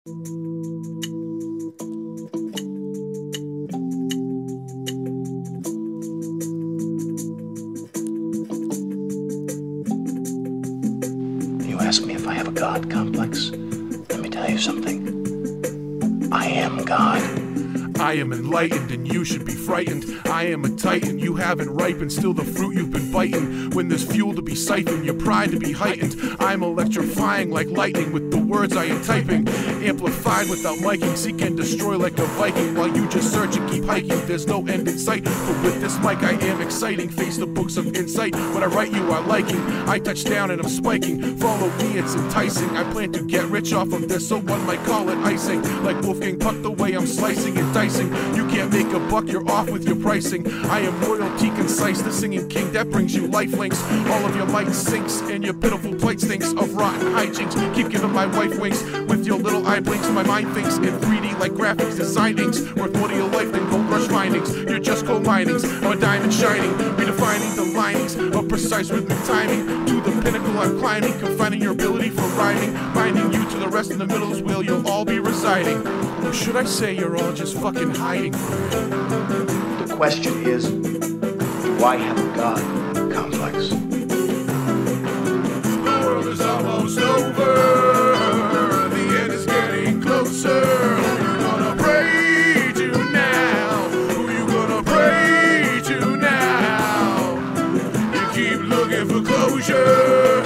You ask me if I have a God complex? Let me tell you something. I am God. I am enlightened and you should be frightened. I am a titan, you haven't ripened. Still the fruit you've been biting. When there's fuel to be siphoned, your pride to be heightened. I'm electrifying like lightning with the words I am typing. Amplified without miking, seek and destroy like a Viking. While you just search and keep hiking, there's no end in sight. But with this mic I am exciting. Face the books of insight. When I write you are liking. I touch down and I'm spiking. Follow me, it's enticing. I plan to get rich off of this, so one might call it icing. Like Wolfgang Puck, the way I'm slicing and dicing. You can't make a buck, you're off with your pricing. I am royalty concise, the singing king that brings you lifelinks. All of your might sinks and your pitiful plight stinks of rotten hijinks. Keep giving my wife winks with your little eye blinks. My mind thinks in 3D like graphics design inks. Worth more to your life than gold rush findings. You're just gold linings, I'm a diamond shining. Redefining the linings of precise rhythmic timing. To the pinnacle I'm climbing, confining your ability for rhyming. Binding you to the rest in the middle is where you'll all be residing. Or should I say you're all just fucking hiding from it? The question is, do I have a God complex? The world is almost over. The end is getting closer. Who you gonna pray to now? Who you gonna pray to now? You keep looking for closure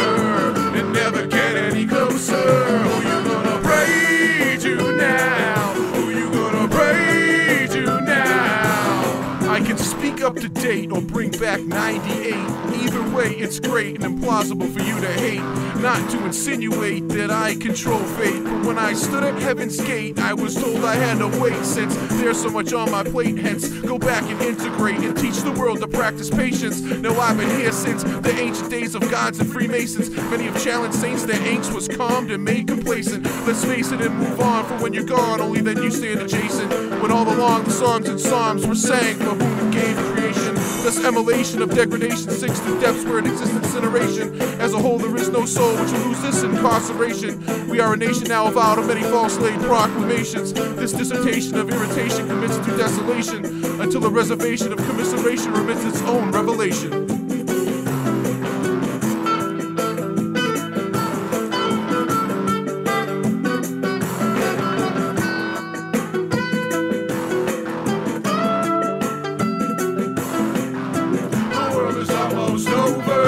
and never get any closer. Who you gonna pray to now? Who you gonna pray to now? I can speak up to date or bring back 98. Either way, it's great and implausible for you to hate. Not to insinuate that I control fate, but when I stood at heaven's gate, I was told I had to wait. Since there's so much on my plate, hence go back and integrate and teach the world to practice patience. Now I've been here since the ancient days of gods and Freemasons. Many have challenged saints, their angst was calmed and made complacent. Let's face it and move on, for when you're gone, only then you stand adjacent. When all along the songs and psalms were sang for whom gave creation. This emulation of degradation sinks to depths where it exists incineration. As a whole, there is no soul, which will lose this incarceration. We are a nation now avowed of many false laid proclamations. This dissertation of irritation commits to desolation, until a reservation of commiseration remits its own revelation. Almost over.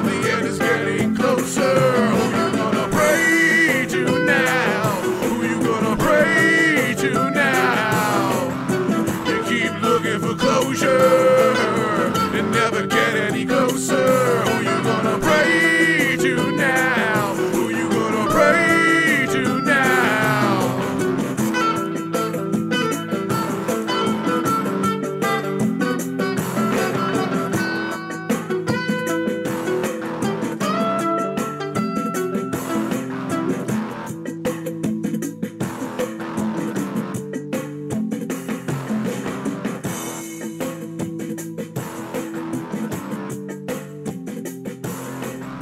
The end is getting closer. Who you gonna pray to now? Who you gonna pray to now? You keep looking for closure and never get any closer. Who you gonna pray to now? Who you gonna pray to now?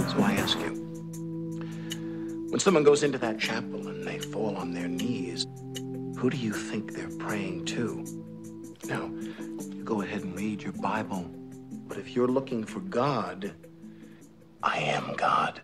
So I ask you, when someone goes into that chapel and they fall on their knees, who do you think they're praying to? Now, you go ahead and read your Bible, but if you're looking for God, I am God.